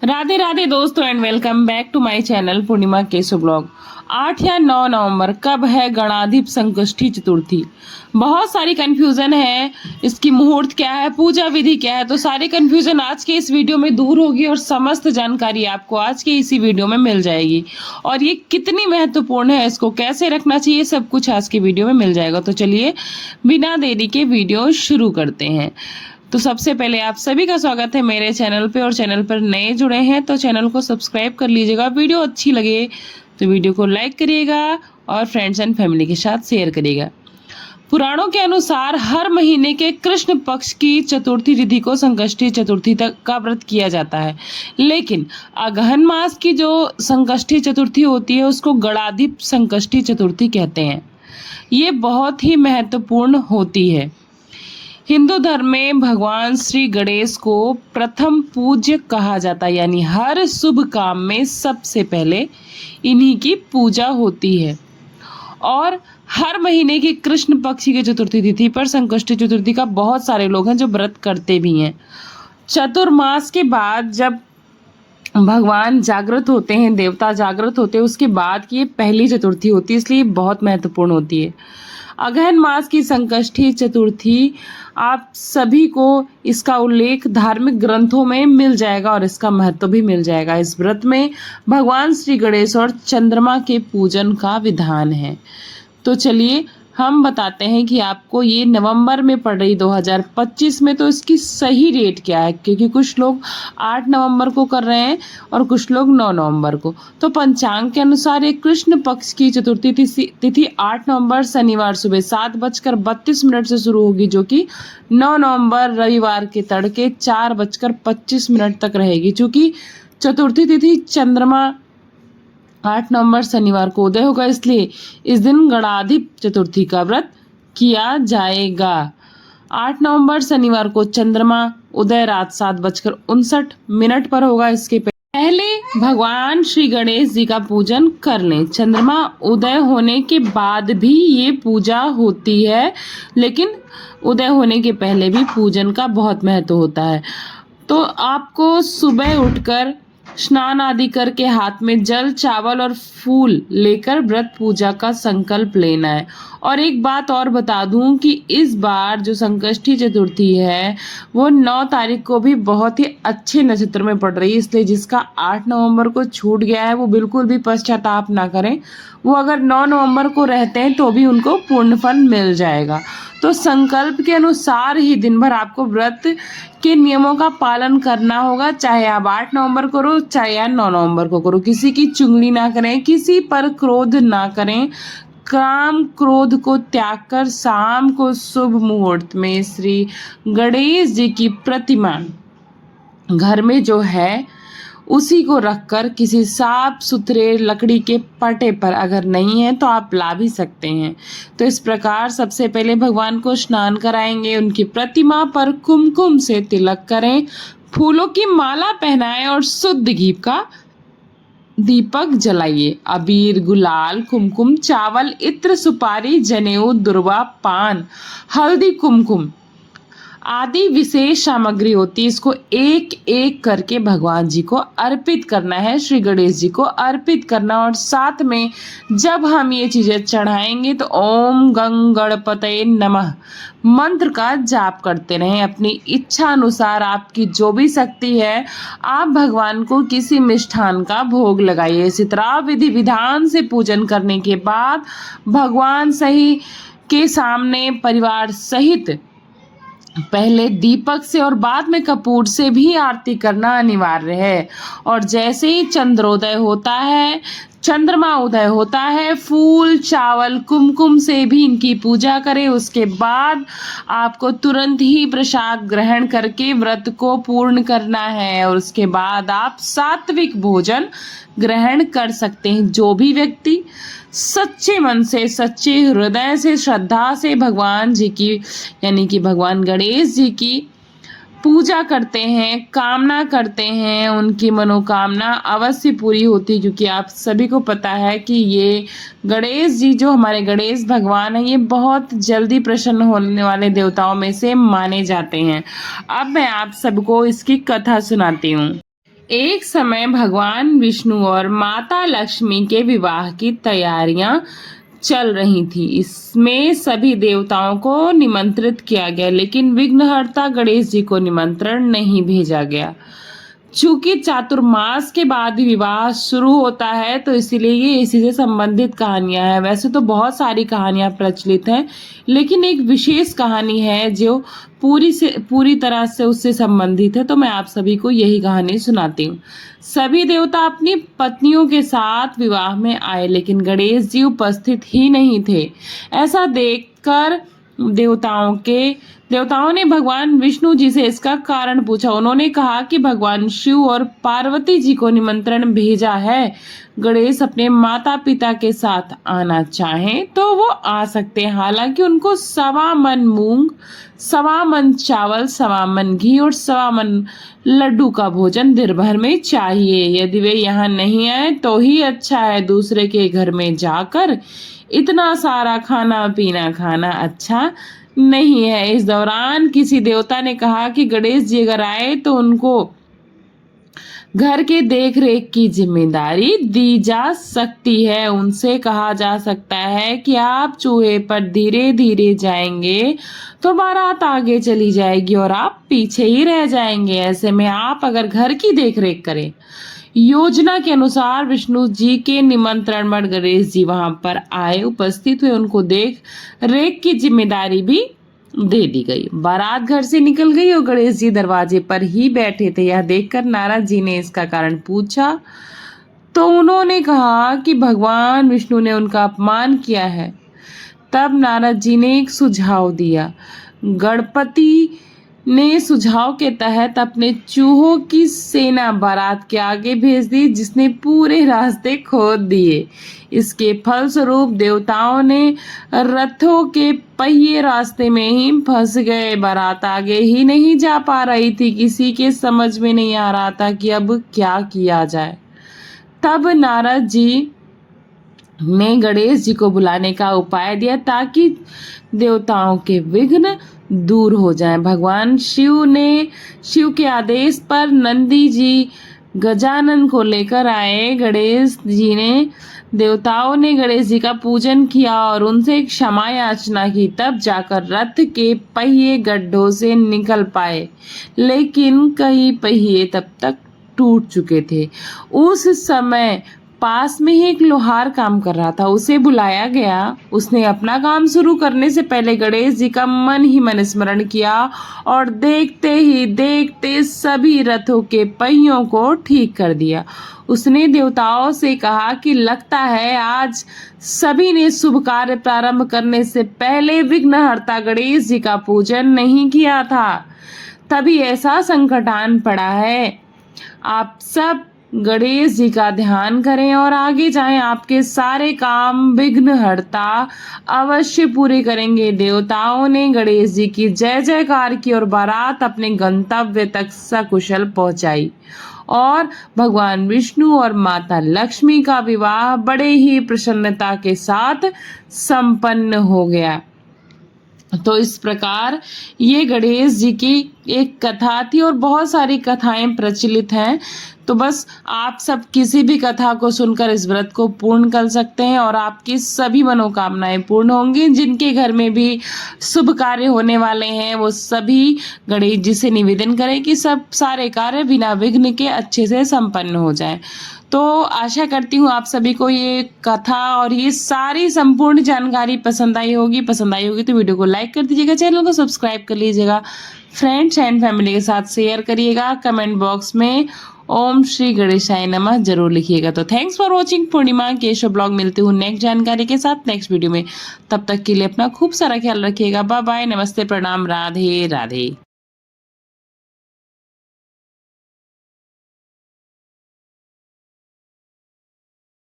राधे राधे दोस्तों and welcome back to my channel Purnima केसो blog. 8 या 9 नवंबर कब है गणाधिप संकष्टी चतुर्थी। बहुत सारी कंफ्यूजन है, इसकी मुहूर्त क्या है, पूजा विधि क्या है, तो सारी कंफ्यूजन आज के इस वीडियो में दूर होगी और समस्त जानकारी आपको आज के इसी वीडियो में मिल जाएगी। और ये कितनी महत्वपूर्ण है, इसको कैसे रखना चाहिए, सब कुछ आज की वीडियो में मिल जाएगा। तो चलिए बिना देरी के वीडियो शुरू करते हैं। तो सबसे पहले आप सभी का स्वागत है मेरे चैनल पे, और चैनल पर नए जुड़े हैं तो चैनल को सब्सक्राइब कर लीजिएगा। वीडियो अच्छी लगे तो वीडियो को लाइक करिएगा और फ्रेंड्स एंड फैमिली के साथ शेयर करिएगा। पुराणों के अनुसार हर महीने के कृष्ण पक्ष की चतुर्थी तिथि को संकष्टी चतुर्थी तक का व्रत किया जाता है, लेकिन अगहन मास की जो संकष्टी चतुर्थी होती है उसको गणाधिप संकष्टी चतुर्थी कहते हैं। ये बहुत ही महत्वपूर्ण होती है। हिंदू धर्म में भगवान श्री गणेश को प्रथम पूज्य कहा जाता है, यानी हर शुभ काम में सबसे पहले इन्हीं की पूजा होती है। और हर महीने की कृष्ण पक्ष की चतुर्थी तिथि पर संकष्टी चतुर्थी का बहुत सारे लोग हैं जो व्रत करते भी हैं। चतुर्मास के बाद जब भगवान जागृत होते हैं, देवता जागृत होते हैं, उसके बाद की ये पहली चतुर्थी होती है, इसलिए बहुत महत्वपूर्ण होती है। अगहन मास की संकष्टी चतुर्थी आप सभी को इसका उल्लेख धार्मिक ग्रंथों में मिल जाएगा और इसका महत्व भी मिल जाएगा। इस व्रत में भगवान श्री गणेश और चंद्रमा के पूजन का विधान है। तो चलिए हम बताते हैं कि आपको ये नवंबर में पड़ रही 2025 में, तो इसकी सही डेट क्या है, क्योंकि कुछ लोग 8 नवंबर को कर रहे हैं और कुछ लोग 9 नवंबर को। तो पंचांग के अनुसार ये कृष्ण पक्ष की चतुर्थी तिथि 8 नवंबर शनिवार सुबह 7:32 से शुरू होगी, जो कि 9 नवंबर रविवार के तड़के 4:25 तक रहेगी। चूंकि चतुर्थी तिथि चंद्रमा 8 नवंबर शनिवार को उदय होगा, इसलिए इस दिन गणाधिप चतुर्थी का व्रत किया जाएगा। 8 नवंबर शनिवार को चंद्रमा उदय रात 7:59 पर होगा। इसके पहले भगवान श्री गणेश जी का पूजन कर लें। चंद्रमा उदय होने के बाद भी ये पूजा होती है, लेकिन उदय होने के पहले भी पूजन का बहुत महत्व होता है। तो आपको सुबह उठकर स्नान आदि करके हाथ में जल, चावल और फूल लेकर व्रत पूजा का संकल्प लेना है। और एक बात और बता दूं कि इस बार जो संकष्टी चतुर्थी है वो 9 तारीख को भी बहुत ही अच्छे नक्षत्र में पड़ रही है, इसलिए जिसका 8 नवंबर को छूट गया है वो बिल्कुल भी पश्चाताप ना करें। वो अगर 9 नवंबर को रहते हैं तो भी उनको पूर्ण फल मिल जाएगा। तो संकल्प के अनुसार ही दिन भर आपको व्रत के नियमों का पालन करना होगा, चाहे आप 8 नवंबर को करो चाहे आप 9 नवंबर को करो। किसी की चुगली ना करें, किसी पर क्रोध ना करें। काम क्रोध को त्याग कर शाम को शुभ मुहूर्त में श्री गणेश जी की प्रतिमा घर में जो है उसी को रखकर किसी साफ सुथरे लकड़ी के पटे पर, अगर नहीं है तो आप ला भी सकते हैं। तो इस प्रकार सबसे पहले भगवान को स्नान कराएंगे, उनकी प्रतिमा पर कुमकुम से तिलक करें, फूलों की माला पहनाएं और शुद्ध घी का दीपक जलाइए। अबीर, गुलाल, कुमकुम, चावल, इत्र, सुपारी, जनेऊ, दुर्वा, पान, हल्दी, कुमकुम आदि विशेष सामग्री होती है। इसको एक एक करके भगवान जी को अर्पित करना है, श्री गणेश जी को अर्पित करना। और साथ में जब हम ये चीजें चढ़ाएंगे तो ओम गंग गणपतये नमः मंत्र का जाप करते रहें। अपनी इच्छा अनुसार आपकी जो भी शक्ति है आप भगवान को किसी मिष्ठान का भोग लगाइए। इसी तरह विधि विधान से पूजन करने के बाद भगवान सही के सामने परिवार सहित पहले दीपक से और बाद में कपूर से भी आरती करना अनिवार्य है। और जैसे ही चंद्रोदय होता है, चंद्रमा उदय होता है, फूल, चावल, कुमकुम से भी इनकी पूजा करें। उसके बाद आपको तुरंत ही प्रसाद ग्रहण करके व्रत को पूर्ण करना है और उसके बाद आप सात्विक भोजन ग्रहण कर सकते हैं। जो भी व्यक्ति सच्चे मन से, सच्चे हृदय से, श्रद्धा से भगवान जी की यानी कि भगवान गणेश जी की पूजा करते हैं, कामना करते हैं, उनकी मनोकामना अवश्य पूरी होती है। क्योंकि आप सभी को पता है कि ये गणेश जी जो हमारे गणेश भगवान हैं, ये बहुत जल्दी प्रसन्न होने वाले देवताओं में से माने जाते हैं। अब मैं आप सबको इसकी कथा सुनाती हूँ। एक समय भगवान विष्णु और माता लक्ष्मी के विवाह की तैयारियां चल रही थी। इसमें सभी देवताओं को निमंत्रित किया गया, लेकिन विघ्नहर्ता गणेश जी को निमंत्रण नहीं भेजा गया। चूंकि चातुर्मास के बाद ही विवाह शुरू होता है, तो इसीलिए ये इसी से संबंधित कहानियां हैं। वैसे तो बहुत सारी कहानियां प्रचलित हैं, लेकिन एक विशेष कहानी है जो पूरी तरह से उससे संबंधित है, तो मैं आप सभी को यही कहानी सुनाती हूँ। सभी देवता अपनी पत्नियों के साथ विवाह में आए, लेकिन गणेश जी उपस्थित ही नहीं थे। ऐसा देखकर देवताओं ने भगवान विष्णु जी से इसका कारण पूछा। उन्होंने कहा कि भगवान शिव और पार्वती जी को निमंत्रण भेजा है। गणेश अपने माता पिता के साथ आना चाहें तो वो आ सकते हैं। हालांकि उनको 1.25 मन मूंग, 1.25 मन चावल, 1.25 मन घी और 1.25 मन लड्डू का भोजन दिन भर में चाहिए। यदि वे यहाँ नहीं आए तो ही अच्छा है। दूसरे के घर में जाकर इतना सारा खाना पीना खाना अच्छा नहीं है। इस दौरान किसी देवता ने कहा कि गणेश जी अगर आए तो उनको घर के देख रेख की जिम्मेदारी दी जा सकती है। उनसे कहा जा सकता है कि आप चूहे पर धीरे धीरे जाएंगे तो बारात आगे चली जाएगी और आप पीछे ही रह जाएंगे। ऐसे में आप अगर घर की देख रेख करें। योजना के अनुसार विष्णु जी के निमंत्रण पर गणेश जी वहां पर आए, उपस्थित हुए। उनको देख रेख की जिम्मेदारी भी दे दी गई। बारात घर से निकल गई और गणेश जी दरवाजे पर ही बैठे थे। यह देखकर नारद जी ने इसका कारण पूछा तो उन्होंने कहा कि भगवान विष्णु ने उनका अपमान किया है। तब नारद जी ने एक सुझाव दिया। गणपति ने सुझाव के तहत अपने चूहों की सेना बारात के आगे भेज दी, जिसने पूरे रास्ते खोद दिए। इसके फलस्वरूप देवताओं ने रथों के पहिए रास्ते में ही फंस गए। बारात आगे ही नहीं जा पा रही थी। किसी के समझ में नहीं आ रहा था कि अब क्या किया जाए। तब नारद जी ने गणेश जी को बुलाने का उपाय दिया ताकि देवताओं के विघ्न दूर हो जाएं। भगवान शिव के आदेश पर नंदी जी गजानन को लेकर आए। देवताओं ने गणेश जी का पूजन किया और उनसे क्षमा याचना की। तब जाकर रथ के पहिए गड्ढों से निकल पाए, लेकिन कई पहिए तब तक टूट चुके थे। उस समय पास में ही एक लोहार काम कर रहा था, उसे बुलाया गया। उसने अपना काम शुरू करने से पहले गणेश जी का मन ही मन स्मरण किया और देखते ही देखते सभी रथों के पहियों को ठीक कर दिया। उसने देवताओं से कहा कि लगता है आज सभी ने शुभ कार्य प्रारंभ करने से पहले विघ्नहर्ता गणेश जी का पूजन नहीं किया था, तभी ऐसा संकट आन पड़ा है। आप सब गणेश जी का ध्यान करें और आगे जाएं। आपके सारे काम विघ्नहर्ता अवश्य पूरे करेंगे। देवताओं ने गणेश जी की जय जयकार की और बारात अपने गंतव्य तक सकुशल पहुंचाई और भगवान विष्णु और माता लक्ष्मी का विवाह बड़े ही प्रसन्नता के साथ संपन्न हो गया। तो इस प्रकार ये गणेश जी की एक कथा थी और बहुत सारी कथाएं प्रचलित हैं। तो बस आप सब किसी भी कथा को सुनकर इस व्रत को पूर्ण कर सकते हैं और आपकी सभी मनोकामनाएं पूर्ण होंगी। जिनके घर में भी शुभ कार्य होने वाले हैं वो सभी गणेश जी से निवेदन करें कि सब सारे कार्य बिना विघ्न के अच्छे से संपन्न हो जाएं। तो आशा करती हूँ आप सभी को ये कथा और ये सारी संपूर्ण जानकारी पसंद आई होगी। तो वीडियो को लाइक कर दीजिएगा, चैनल को सब्सक्राइब कर लीजिएगा, फ्रेंड्स एंड फैमिली के साथ शेयर करिएगा। कमेंट बॉक्स में ओम श्री गणेशाय नमः जरूर लिखिएगा। तो thanks for watching Purnima Keshav blog. मिलते हूँ नेक्स्ट जानकारी के साथ नेक्स्ट वीडियो में। तब तक के लिए अपना खूब सारा ख्याल रखिएगा। बाय बाय, नमस्ते, प्रणाम, राधे राधे।